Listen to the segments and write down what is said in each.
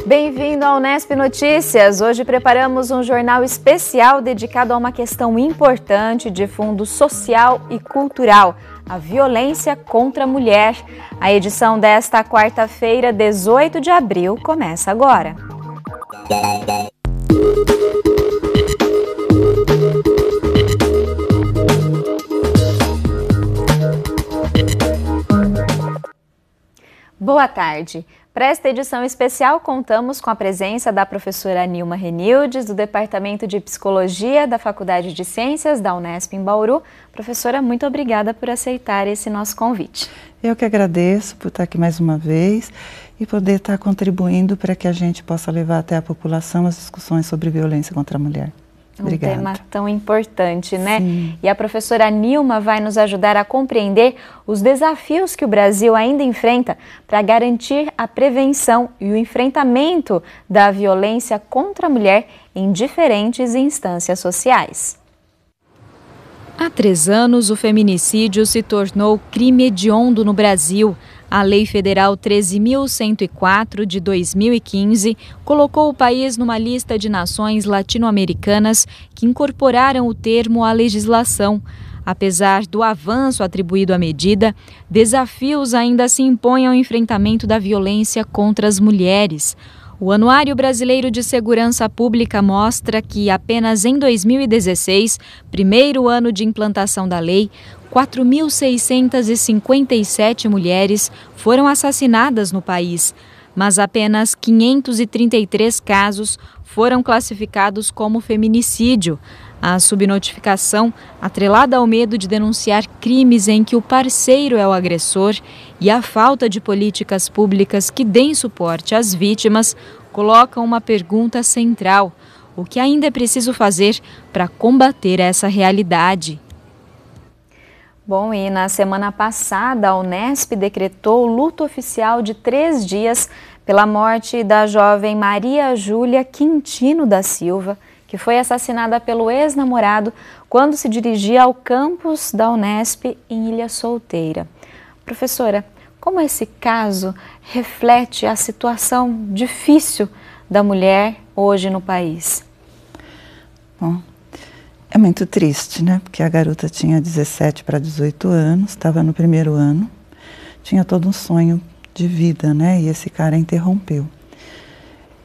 Bem-vindo ao Unesp Notícias. Hoje preparamos um jornal especial dedicado a uma questão importante de fundo social e cultural, a violência contra a mulher. A edição desta quarta-feira, 18 de abril, começa agora. Boa tarde. Para esta edição especial, contamos com a presença da professora Nilma Renildes, do Departamento de Psicologia da Faculdade de Ciências da Unesp em Bauru. Professora, muito obrigada por aceitar esse nosso convite. Eu que agradeço por estar aqui mais uma vez e poder estar contribuindo para que a gente possa levar até a população as discussões sobre violência contra a mulher. Obrigada. Um tema tão importante, né? Sim. E a professora Nilma vai nos ajudar a compreender os desafios que o Brasil ainda enfrenta para garantir a prevenção e o enfrentamento da violência contra a mulher em diferentes instâncias sociais. Há 3 anos, o feminicídio se tornou crime hediondo no Brasil. A Lei Federal 13.104 de 2015 colocou o país numa lista de nações latino-americanas que incorporaram o termo à legislação. Apesar do avanço atribuído à medida, desafios ainda se impõem ao enfrentamento da violência contra as mulheres. O Anuário Brasileiro de Segurança Pública mostra que apenas em 2016, primeiro ano de implantação da lei, 4.657 mulheres foram assassinadas no país, mas apenas 533 casos foram classificados como feminicídio. A subnotificação, atrelada ao medo de denunciar crimes em que o parceiro é o agressor e a falta de políticas públicas que deem suporte às vítimas, colocam uma pergunta central: o que ainda é preciso fazer para combater essa realidade? Bom, e na semana passada, a Unesp decretou luto oficial de 3 dias pela morte da jovem Maria Júlia Quintino da Silva, que foi assassinada pelo ex-namorado quando se dirigia ao campus da Unesp em Ilha Solteira. Professora, como esse caso reflete a situação difícil da mulher hoje no país? Bom, é muito triste, né? Porque a garota tinha 17 para 18 anos, estava no primeiro ano, tinha todo um sonho de vida, né? E esse cara interrompeu.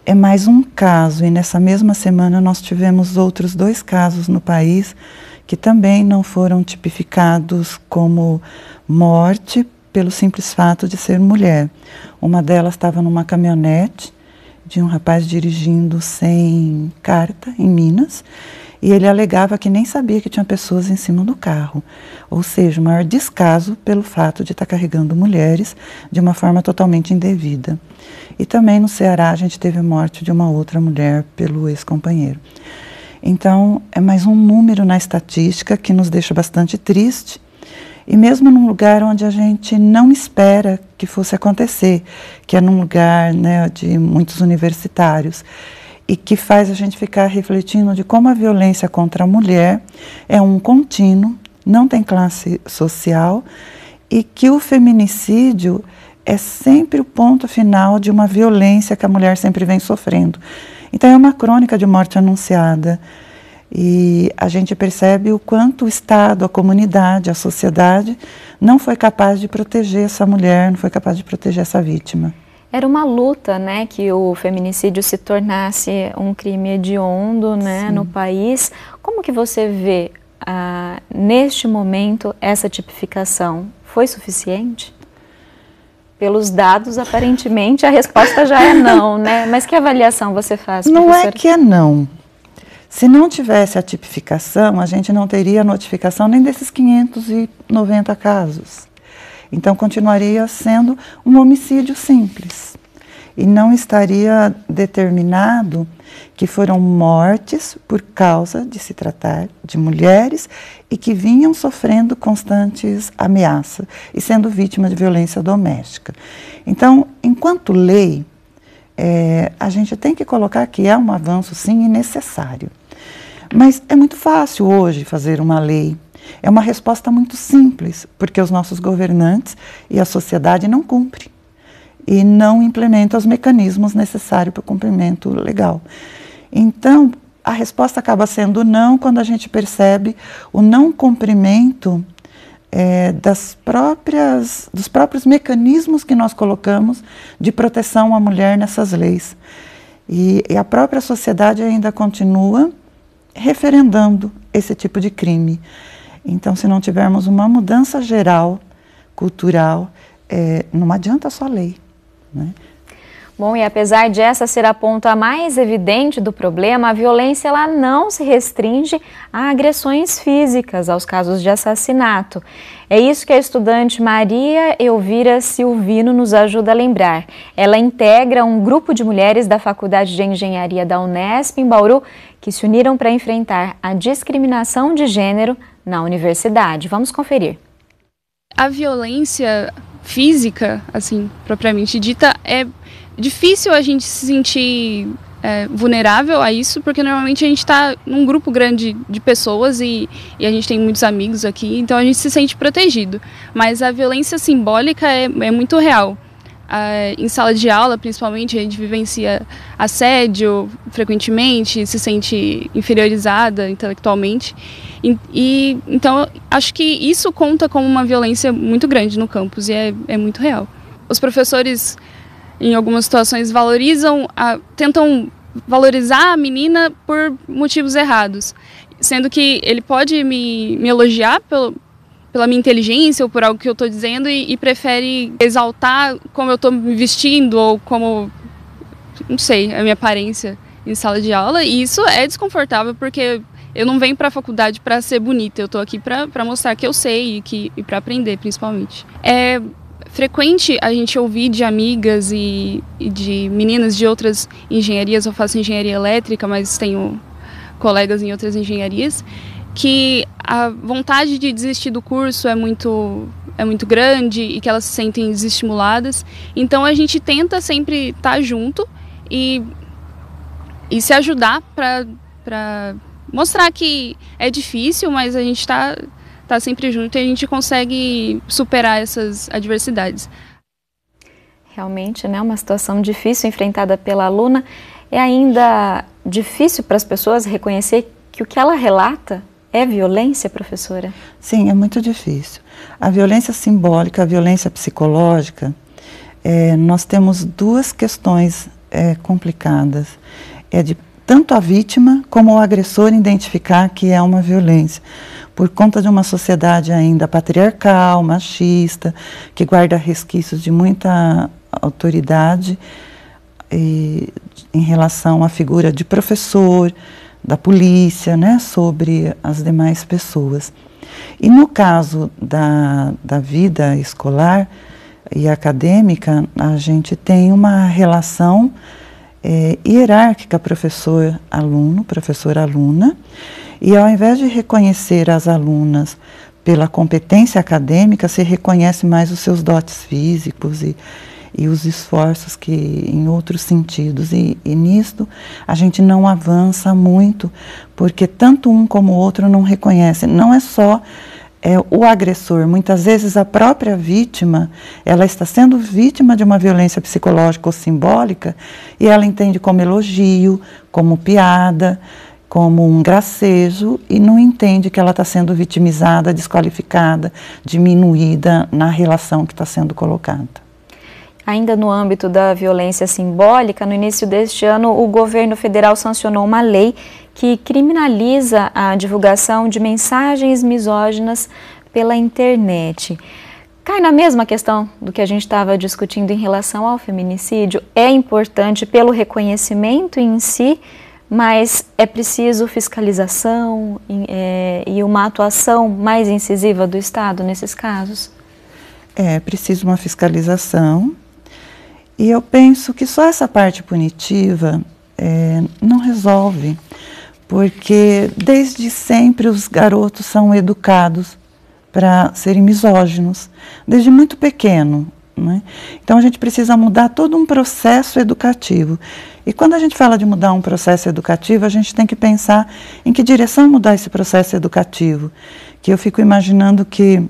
É mais um caso, e nessa mesma semana nós tivemos outros 2 casos no país que também não foram tipificados como morte pelo simples fato de ser mulher. Uma delas estava numa caminhonete de um rapaz dirigindo sem carta em Minas, e ele alegava que nem sabia que tinha pessoas em cima do carro. Ou seja, o maior descaso pelo fato de estar carregando mulheres de uma forma totalmente indevida. E também no Ceará a gente teve a morte de uma outra mulher pelo ex-companheiro. Então, é mais um número na estatística que nos deixa bastante triste, e mesmo num lugar onde a gente não espera que fosse acontecer, que é num lugar, né, de muitos universitários, e que faz a gente ficar refletindo de como a violência contra a mulher é um contínuo, não tem classe social, e que o feminicídio é sempre o ponto final de uma violência que a mulher sempre vem sofrendo. Então é uma crônica de morte anunciada, e a gente percebe o quanto o Estado, a comunidade, a sociedade não foi capaz de proteger essa mulher, não foi capaz de proteger essa vítima. Era uma luta, né, que o feminicídio se tornasse um crime hediondo, né, no país. Como que você vê, neste momento, essa tipificação? Foi suficiente? Pelos dados, aparentemente, a resposta já é não, né? Mas que avaliação você faz, professora? Não é que é não. Se não tivesse a tipificação, a gente não teria a notificação nem desses 590 casos. Então, continuaria sendo um homicídio simples. E não estaria determinado que foram mortes por causa de se tratar de mulheres e que vinham sofrendo constantes ameaças e sendo vítimas de violência doméstica. Então, enquanto lei, a gente tem que colocar que é um avanço, sim, e necessário. Mas é muito fácil hoje fazer uma lei. É uma resposta muito simples, porque os nossos governantes e a sociedade não cumprem. e não implementa os mecanismos necessários para o cumprimento legal. Então, a resposta acaba sendo não quando a gente percebe o não cumprimento dos próprios mecanismos que nós colocamos de proteção à mulher nessas leis. E a própria sociedade ainda continua referendando esse tipo de crime. Então, se não tivermos uma mudança geral, cultural, não adianta só lei, né? Bom, e apesar de essa ser a ponta mais evidente do problema, a violência ela não se restringe a agressões físicas, aos casos de assassinato. É isso que a estudante Maria Elvira Silvino nos ajuda a lembrar. Ela integra um grupo de mulheres da Faculdade de Engenharia da Unesp, em Bauru, que se uniram para enfrentar a discriminação de gênero na universidade. Vamos conferir. A violência física, assim, propriamente dita, é difícil a gente se sentir vulnerável a isso, porque normalmente a gente está num grupo grande de pessoas e a gente tem muitos amigos aqui, então a gente se sente protegido. Mas a violência simbólica é muito real. Em sala de aula, principalmente, a gente vivencia assédio frequentemente, se sente inferiorizada intelectualmente. Então, acho que isso conta como uma violência muito grande no campus e é muito real. Os professores, em algumas situações, tentam valorizar a menina por motivos errados, sendo que ele pode me elogiar pela minha inteligência ou por algo que eu estou dizendo e prefere exaltar como eu estou me vestindo ou como, não sei, a minha aparência em sala de aula. E isso é desconfortável porque eu não venho para a faculdade para ser bonita, eu estou aqui para mostrar que eu sei e para aprender, principalmente. É frequente a gente ouvir de amigas e de meninas de outras engenharias. Eu faço engenharia elétrica, mas tenho colegas em outras engenharias, que a vontade de desistir do curso é muito grande e que elas se sentem desestimuladas. Então a gente tenta sempre estar junto e se ajudar para mostrar que é difícil, mas a gente está sempre junto e a gente consegue superar essas adversidades. Realmente, né, uma situação difícil enfrentada pela aluna. É ainda difícil para as pessoas reconhecer que o que ela relata é violência, professora? Sim, é muito difícil. A violência simbólica, a violência psicológica, nós temos duas questões complicadas. É de tanto a vítima como o agressor identificar que é uma violência, por conta de uma sociedade ainda patriarcal, machista, que guarda resquícios de muita autoridade em relação à figura de professor, da polícia, né, sobre as demais pessoas. E no caso da vida escolar e acadêmica, a gente tem uma relação hierárquica professor-aluno, professor-aluna, e ao invés de reconhecer as alunas pela competência acadêmica, se reconhece mais os seus dotes físicos e os esforços que em outros sentidos. E nisto a gente não avança muito, porque tanto um como o outro não reconhecem. Não é só o agressor, muitas vezes a própria vítima, ela está sendo vítima de uma violência psicológica ou simbólica e ela entende como elogio, como piada, como um gracejo e não entende que ela está sendo vitimizada, desqualificada, diminuída na relação que está sendo colocada. Ainda no âmbito da violência simbólica, no início deste ano, o governo federal sancionou uma lei que criminaliza a divulgação de mensagens misóginas pela internet. Cai na mesma questão do que a gente estava discutindo em relação ao feminicídio. É importante pelo reconhecimento em si, mas é preciso fiscalização e uma atuação mais incisiva do Estado nesses casos? É preciso uma fiscalização. E eu penso que só essa parte punitiva não resolve, porque desde sempre os garotos são educados para serem misóginos, desde muito pequeno, né? Então a gente precisa mudar todo um processo educativo. E quando a gente fala de mudar um processo educativo, a gente tem que pensar em que direção mudar esse processo educativo. Que eu fico imaginando que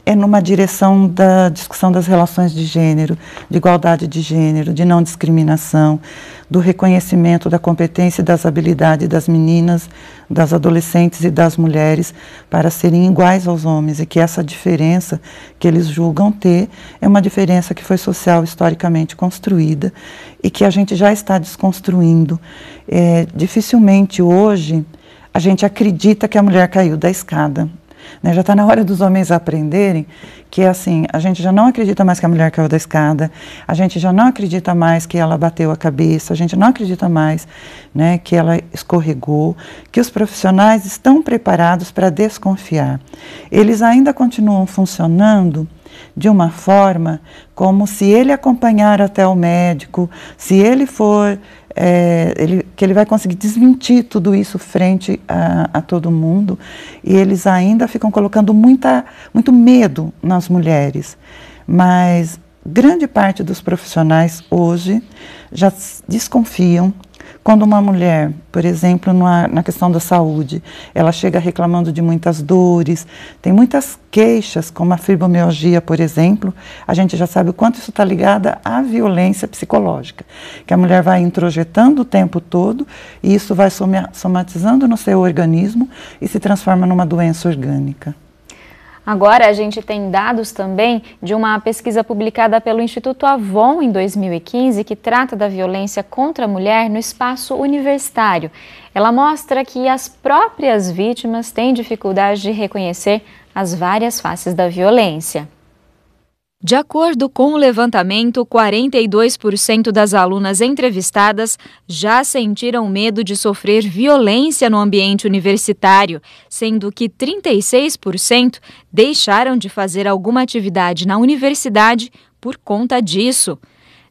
é numa direção da discussão das relações de gênero, de igualdade de gênero, de não discriminação, do reconhecimento da competência e das habilidades das meninas, das adolescentes e das mulheres para serem iguais aos homens, e que essa diferença que eles julgam ter é uma diferença que foi social historicamente construída e que a gente já está desconstruindo. Dificilmente hoje a gente acredita que a mulher caiu da escada. Né? Já está na hora dos homens aprenderem que, assim, a gente já não acredita mais que a mulher caiu da escada, a gente já não acredita mais que ela bateu a cabeça, a gente não acredita mais, né, que ela escorregou, que os profissionais estão preparados para desconfiar. Eles ainda continuam funcionando de uma forma como se ele acompanhar até o médico, se ele for... que ele vai conseguir desmentir tudo isso frente a todo mundo, e eles ainda ficam colocando muito medo nas mulheres, mas grande parte dos profissionais hoje já desconfiam quando uma mulher, por exemplo, na questão da saúde, ela chega reclamando de muitas dores, tem muitas queixas, como a fibromialgia, por exemplo, a gente já sabe o quanto isso está ligado à violência psicológica, que a mulher vai introjetando o tempo todo e isso vai somatizando no seu organismo e se transforma numa doença orgânica. Agora a gente tem dados também de uma pesquisa publicada pelo Instituto Avon em 2015 que trata da violência contra a mulher no espaço universitário. Ela mostra que as próprias vítimas têm dificuldade de reconhecer as várias faces da violência. De acordo com o levantamento, 42% das alunas entrevistadas já sentiram medo de sofrer violência no ambiente universitário, sendo que 36% deixaram de fazer alguma atividade na universidade por conta disso.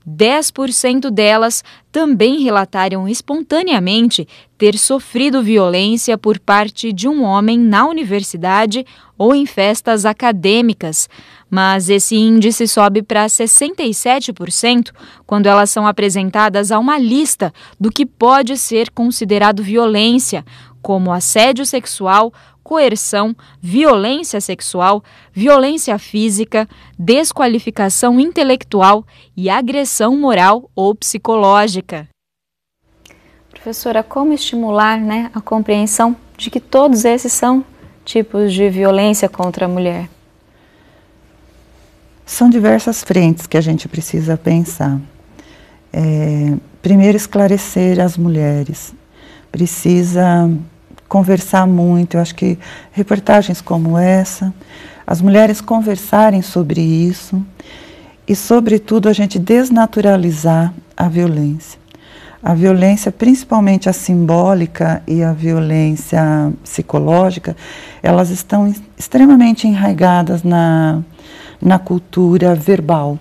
10% delas também relataram espontaneamente ter sofrido violência por parte de um homem na universidade ou em festas acadêmicas, mas esse índice sobe para 67% quando elas são apresentadas a uma lista do que pode ser considerado violência, como assédio sexual, coerção, violência sexual, violência física, desqualificação intelectual e agressão moral ou psicológica. Professora, como estimular, a compreensão de que todos esses são tipos de violência contra a mulher? São diversas frentes que a gente precisa pensar. Primeiro, esclarecer as mulheres. Precisa conversar muito. Eu acho que reportagens como essa, as mulheres conversarem sobre isso e, sobretudo, a gente desnaturalizar a violência. A violência, principalmente a simbólica e a violência psicológica, elas estão extremamente enraigadas na cultura verbal.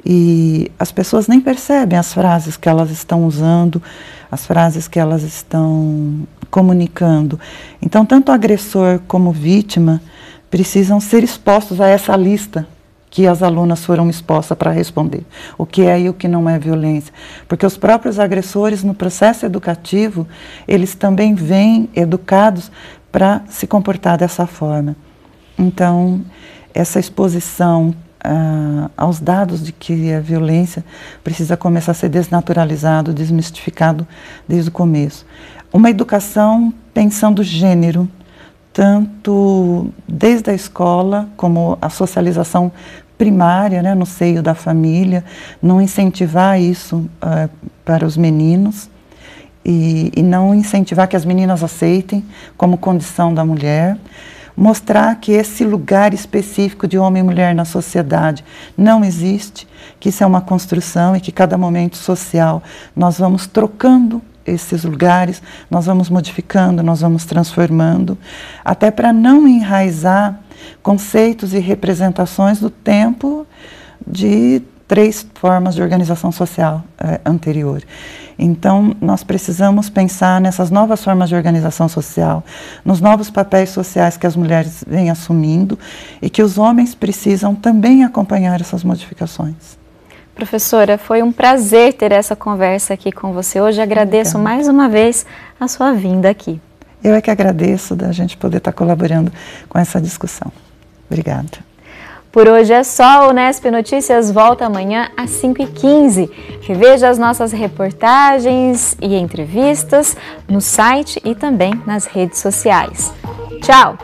E as pessoas nem percebem as frases que elas estão usando, as frases que elas estão comunicando. Então, tanto o agressor como vítima precisam ser expostos a essa lista que as alunas foram expostas para responder. O que é e o que não é violência. Porque os próprios agressores, no processo educativo, eles também vêm educados para se comportar dessa forma. Então, essa exposição aos dados de que a violência precisa começar a ser desnaturalizado, desmistificado desde o começo. Uma educação pensando gênero, tanto desde a escola como a socialização primária, no seio da família, não incentivar isso para os meninos e não incentivar que as meninas aceitem como condição da mulher. Mostrar que esse lugar específico de homem e mulher na sociedade não existe, que isso é uma construção e que cada momento social nós vamos trocando esses lugares, nós vamos modificando, nós vamos transformando, até para não enraizar conceitos e representações do tempo de 3 formas de organização social anterior. Então, nós precisamos pensar nessas novas formas de organização social, nos novos papéis sociais que as mulheres vêm assumindo e que os homens precisam também acompanhar essas modificações. Professora, foi um prazer ter essa conversa aqui com você hoje. Agradeço mais uma vez a sua vinda aqui. Eu é que agradeço da gente poder estar colaborando com essa discussão. Obrigada. Por hoje é só. O Unesp Notícias volta amanhã às 5h15. Reveja as nossas reportagens e entrevistas no site e também nas redes sociais. Tchau!